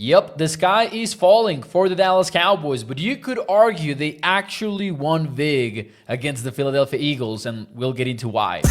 Yep, the sky is falling for the Dallas Cowboys, but you could argue they actually won big against the Philadelphia Eagles, and we'll get into why.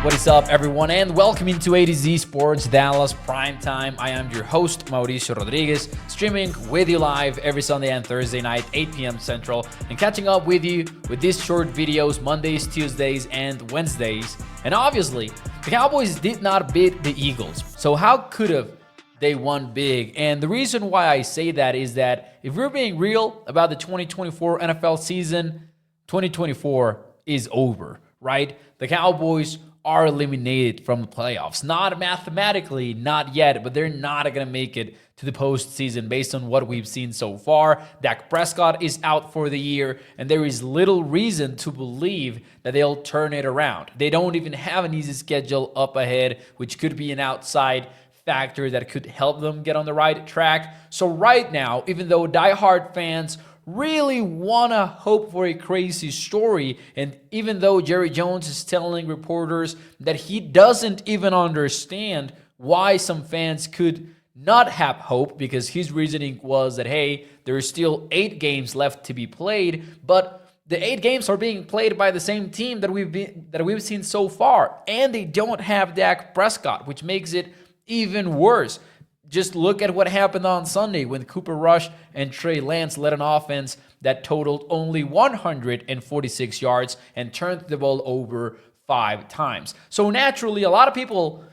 What is up, everyone, and welcome into A to Z Sports Dallas Primetime. I am your host, Mauricio Rodriguez, streaming with you live every Sunday and Thursday night, 8 p.m. Central, and catching up with you with these short videos Mondays, Tuesdays, and Wednesdays. And obviously, the Cowboys did not beat the Eagles, so how could have they won big? And the reason why I say that is that if we're being real about the 2024 NFL season, 2024 is over, right? The Cowboys are eliminated from the playoffs. Not mathematically, not yet, but they're not going to make it to the postseason based on what we've seen so far. Dak Prescott is out for the year, and there is little reason to believe that they'll turn it around. They don't even have an easy schedule up ahead, which could be an outside factor that could help them get on the right track. So right now, even though diehard fans really want to hope for a crazy story, and even though Jerry Jones is telling reporters that he doesn't even understand why some fans could not have hope, because his reasoning was that, hey, there are still 8 games left to be played, but the 8 games are being played by the same team that we've seen so far, and they don't have Dak Prescott, which makes it even worse. Just look at what happened on Sunday when Cooper Rush and Trey Lance led an offense that totaled only 146 yards and turned the ball over 5 times. So naturally, a lot of people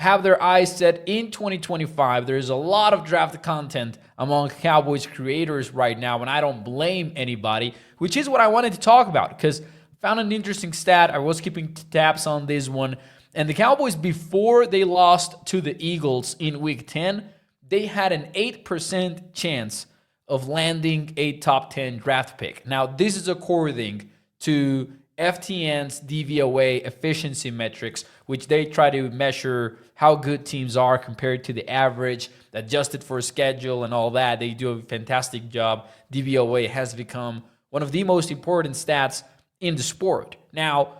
have their eyes set in 2025. There's a lot of draft content among Cowboys creators right now, and I don't blame anybody, which is what I wanted to talk about because I found an interesting stat. I was keeping tabs on this one. And the Cowboys, before they lost to the Eagles in Week 10, they had an 8% chance of landing a top 10 draft pick. Now, this is according to FTN's DVOA efficiency metrics, which they try to measure how good teams are compared to the average, adjusted for schedule and all that. They do a fantastic job. DVOA has become one of the most important stats in the sport. Now,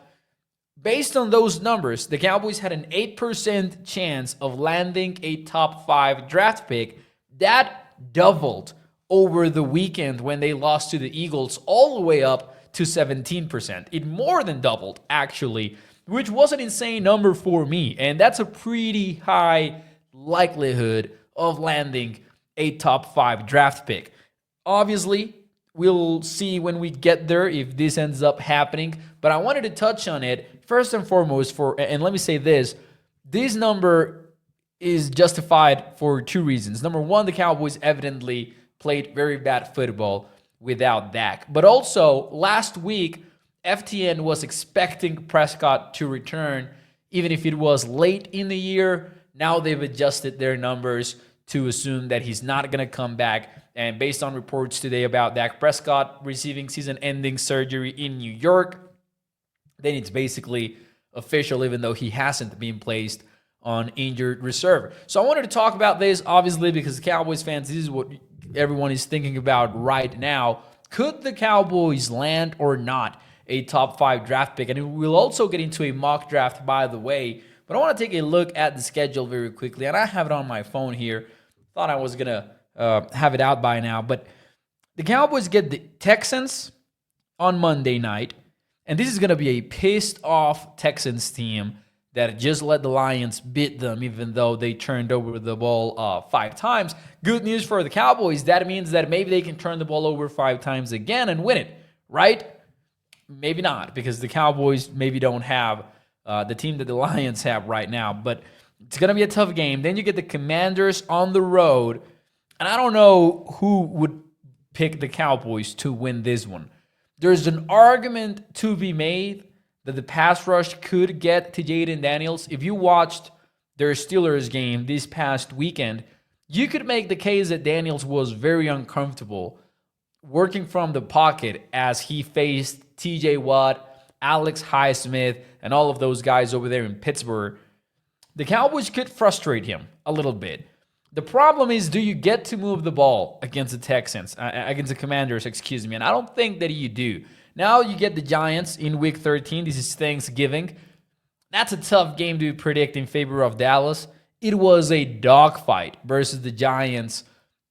based on those numbers, the Cowboys had an 8% chance of landing a top 5 draft pick. That doubled over the weekend when they lost to the Eagles all the way up to 17%. It more than doubled, actually, which was an insane number for me. And that's a pretty high likelihood of landing a top 5 draft pick. Obviously, we'll see when we get there if this ends up happening, but I wanted to touch on it first and foremost and let me say this number is justified for 2 reasons. Number one, the Cowboys evidently played very bad football without Dak, but also last week, FTN was expecting Prescott to return, even if it was late in the year. Now they've adjusted their numbers to assume that he's not going to come back. And based on reports today about Dak Prescott receiving season-ending surgery in New York, then it's basically official, even though he hasn't been placed on injured reserve. So I wanted to talk about this, obviously, because Cowboys fans, this is what everyone is thinking about right now. Could the Cowboys land or not a top 5 draft pick? And we'll also get into a mock draft, by the way. But I want to take a look at the schedule very quickly. And I have it on my phone here. Thought I was going to have it out by now, but the Cowboys get the Texans on Monday night, and this is going to be a pissed off Texans team that just let the Lions beat them, even though they turned over the ball 5 times. Good news for the Cowboys. That means that maybe they can turn the ball over 5 times again and win it, right? Maybe not, because the Cowboys maybe don't have the team that the Lions have right now, but it's going to be a tough game. Then you get the Commanders on the road. And I don't know who would pick the Cowboys to win this one. There's an argument to be made that the pass rush could get to Jaden Daniels. If you watched their Steelers game this past weekend, you could make the case that Daniels was very uncomfortable working from the pocket as he faced TJ Watt, Alex Highsmith, and all of those guys over there in Pittsburgh. The Cowboys could frustrate him a little bit. The problem is, do you get to move the ball against the Commanders, and I don't think that you do. Now you get the Giants in Week 13. This is Thanksgiving. That's a tough game to predict in favor of Dallas. It was a dogfight versus the Giants,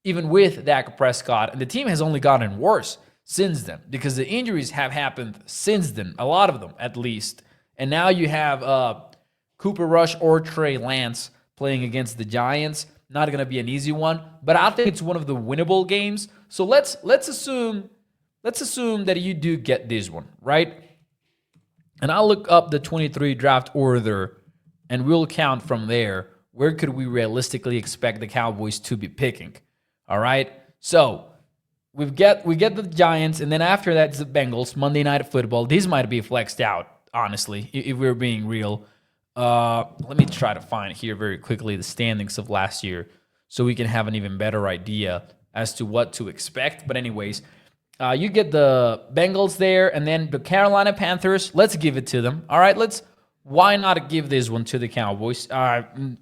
even with Dak Prescott, and the team has only gotten worse since then because the injuries have happened since then, a lot of them at least. And now you have Cooper Rush or Trey Lance playing against the Giants. Not going to be an easy one, but I think it's one of the winnable games. So let's assume that you do get this one, right? And I'll look up the 23 draft order, and we'll count from there. Where could we realistically expect the Cowboys to be picking? All right. So we get the Giants, and then after that it's the Bengals. Monday Night Football. These might be flexed out, honestly, if we're being real. Let me try to find here very quickly the standings of last year, so we can have an even better idea as to what to expect. But anyways, you get the Bengals there, and then the Carolina Panthers. Let's give it to them. All right, why not give this one to the Cowboys?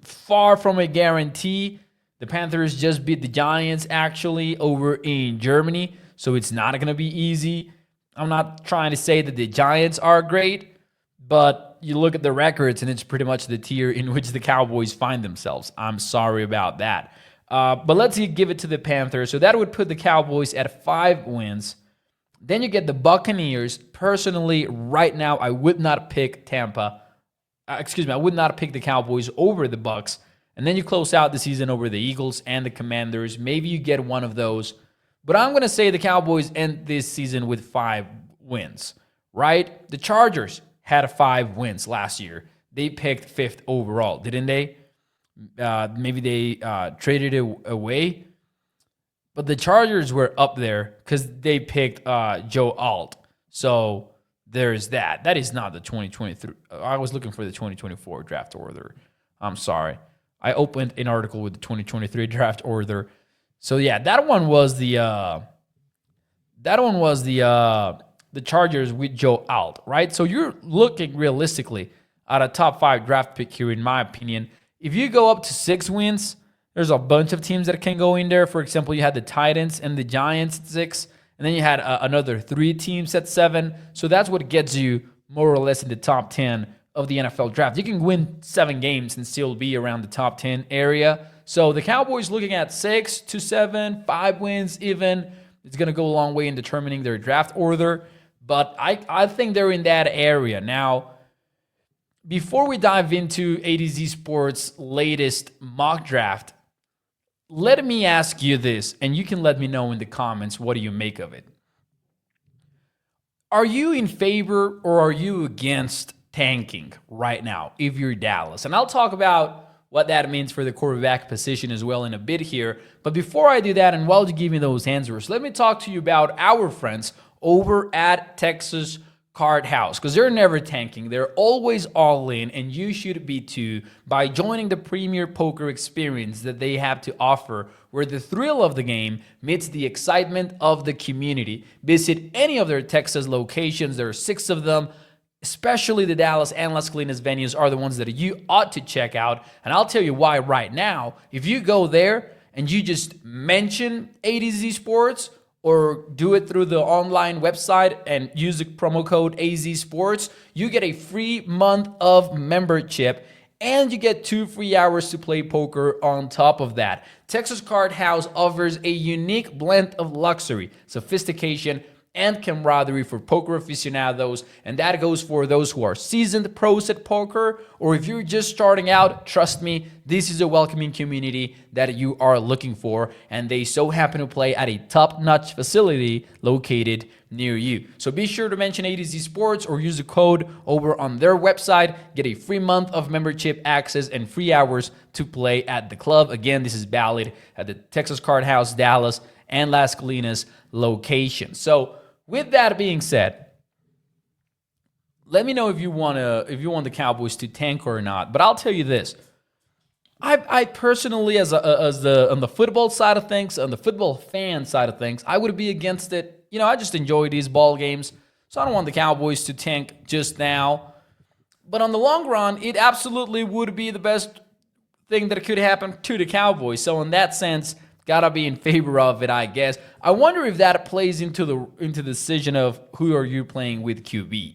Far from a guarantee. The Panthers just beat the Giants, actually, over in Germany, so it's not going to be easy. I'm not trying to say that the Giants are great, but you look at the records, and it's pretty much the tier in which the Cowboys find themselves. I'm sorry about that. But let's give it to the Panthers. So that would put the Cowboys at 5 wins. Then you get the Buccaneers. Personally, right now, I would not pick Tampa. I would not pick the Cowboys over the Bucs. And then you close out the season over the Eagles and the Commanders. Maybe you get one of those. But I'm going to say the Cowboys end this season with 5 wins, right? The Chargers had 5 wins last year. They picked 5th overall, didn't they? Maybe they traded it away. But the Chargers were up there because they picked Joe Alt. So there's that. That is not the 2023. I was looking for the 2024 draft order. I'm sorry. I opened an article with the 2023 draft order. So yeah, that one was the Chargers with Joe Alt, right? So you're looking realistically at a top 5 draft pick here, in my opinion. If you go up to 6 wins, there's a bunch of teams that can go in there. For example, you had the Titans and the Giants at 6, and then you had another 3 teams at 7. So that's what gets you more or less in the top 10 of the NFL draft. You can win 7 games and still be around the top 10 area. So the Cowboys looking at 6 to 7, 5 wins even. It's going to go a long way in determining their draft order. But I think they're in that area. Now, before we dive into ADZ Sports' latest mock draft, let me ask you this, and you can let me know in the comments what do you make of it. Are you in favor or are you against tanking right now if you're Dallas? And I'll talk about what that means for the quarterback position as well in a bit here. But before I do that, and while you give me those answers, let me talk to you about our friends over at Texas Card House, because they're never tanking. They're always all in, and you should be too by joining the premier poker experience that they have to offer, where the thrill of the game meets the excitement of the community. Visit any of their Texas locations. There are 6 of them. Especially the Dallas and Las Colinas venues are the ones that you ought to check out. And I'll tell you why right now. If you go there and you just mention ADZ Sports or do it through the online website and use the promo code AZ Sports, you get a free month of membership and you get 2 free hours to play poker on top of that. Texas Card House offers a unique blend of luxury, sophistication, and camaraderie for poker aficionados, and that goes for those who are seasoned pros at poker, or if you're just starting out, trust me, this is a welcoming community that you are looking for, and they so happen to play at a top-notch facility located near you. So be sure to mention ADZ Sports or use the code over on their website, get a free month of membership access and free hours to play at the club. Again, this is valid at the Texas Card House, Dallas, and Las Colinas location. So with that being said, let me know if you want the Cowboys to tank or not. But I'll tell you this: I personally, on the football side of things, on the football fan side of things, I would be against it. You know, I just enjoy these ball games, so I don't want the Cowboys to tank just now. But on the long run, it absolutely would be the best thing that could happen to the Cowboys. So in that sense, gotta be in favor of it, I guess. I wonder if that plays into the decision of who are you playing with QB,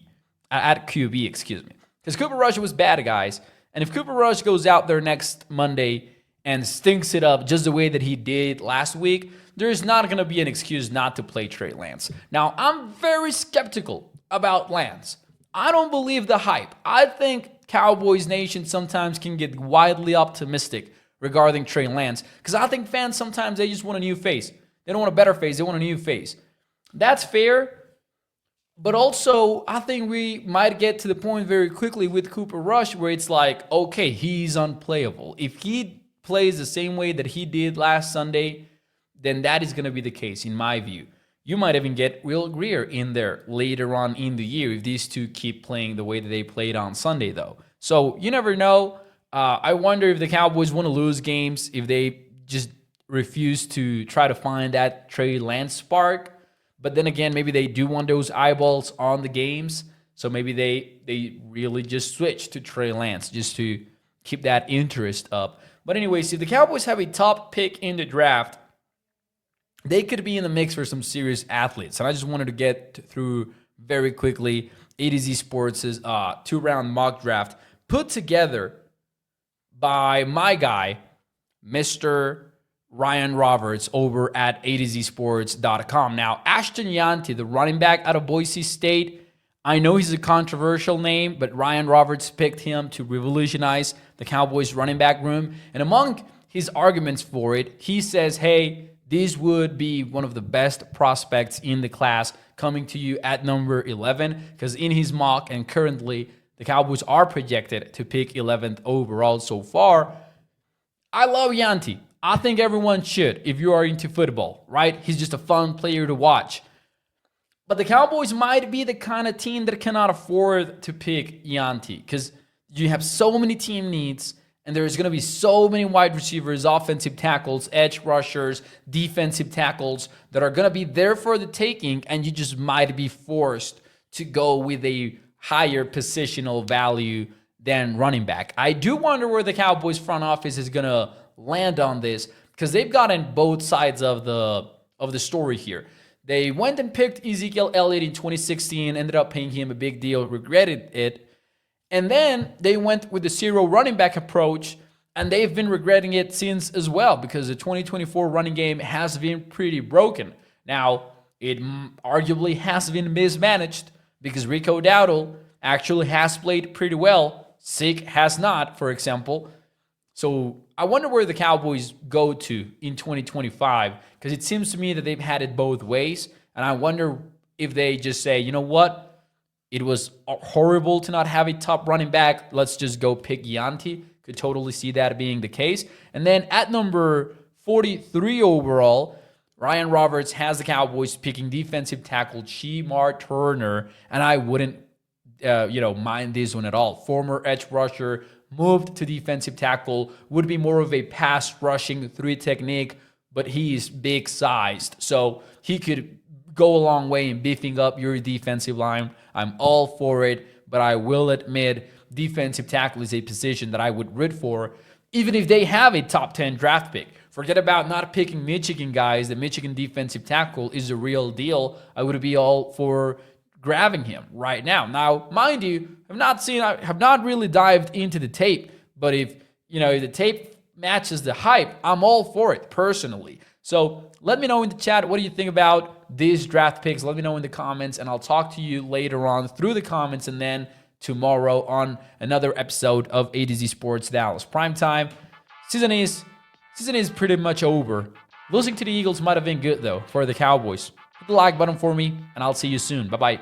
at QB, excuse me. Because Cooper Rush was bad, guys. And if Cooper Rush goes out there next Monday and stinks it up just the way that he did last week, there's not going to be an excuse not to play Trey Lance. Now, I'm very skeptical about Lance. I don't believe the hype. I think Cowboys Nation sometimes can get wildly optimistic regarding Trey Lance, because I think fans sometimes, they just want a new face. They don't want a better face. They want a new face. That's fair. But also, I think we might get to the point very quickly with Cooper Rush where it's like, okay, he's unplayable. If he plays the same way that he did last Sunday, then that is going to be the case, in my view. You might even get Will Greer in there later on in the year if these two keep playing the way that they played on Sunday, though. So you never know. I wonder if the Cowboys want to lose games, if they just refuse to try to find that Trey Lance spark. But then again, maybe they do want those eyeballs on the games. So maybe they really just switch to Trey Lance just to keep that interest up. But anyways, if the Cowboys have a top pick in the draft, they could be in the mix for some serious athletes. And I just wanted to get through very quickly A to Z Sports' 2-round mock draft put together by my guy, Mr. Ryan Roberts, over at A2ZSports.com. Now, Ashton Yanti, the running back out of Boise State, I know he's a controversial name, but Ryan Roberts picked him to revolutionize the Cowboys running back room. And among his arguments for it, he says, hey, this would be one of the best prospects in the class coming to you at number 11, because in his mock and currently the Cowboys are projected to pick 11th overall so far. I love Yanti. I think everyone should if you are into football, right? He's just a fun player to watch. But the Cowboys might be the kind of team that cannot afford to pick Yanti because you have so many team needs and there's going to be so many wide receivers, offensive tackles, edge rushers, defensive tackles that are going to be there for the taking, and you just might be forced to go with a higher positional value than running back. I do wonder where the Cowboys front office is going to land on this, because they've gotten both sides of the story here. They went and picked Ezekiel Elliott in 2016, ended up paying him a big deal, regretted it. And then they went with the zero running back approach, and they've been regretting it since as well, because the 2024 running game has been pretty broken. Now, it arguably has been mismanaged because Rico Dowdle actually has played pretty well. Zeke has not, for example. So I wonder where the Cowboys go to in 2025, because it seems to me that they've had it both ways. And I wonder if they just say, you know what? It was horrible to not have a top running back. Let's just go pick Yanti. Could totally see that being the case. And then at number 43 overall, Ryan Roberts has the Cowboys picking defensive tackle Shemar Turner. And I wouldn't mind this one at all. Former edge rusher, moved to defensive tackle, would be more of a pass rushing 3 technique, but he's big sized. So he could go a long way in beefing up your defensive line. I'm all for it, but I will admit defensive tackle is a position that I would root for, even if they have a top 10 draft pick. Forget about not picking Michigan guys. The Michigan defensive tackle is a real deal. I would be all for grabbing him right now. Now, mind you, I have not really dived into the tape, but if the tape matches the hype, I'm all for it personally. So let me know in the chat, what do you think about these draft picks? Let me know in the comments, and I'll talk to you later on through the comments, and then tomorrow on another episode of A to Z Sports Dallas Primetime. Season is pretty much over. Losing to the Eagles might have been good though for the Cowboys. Hit the like button for me, and I'll see you soon. Bye-bye.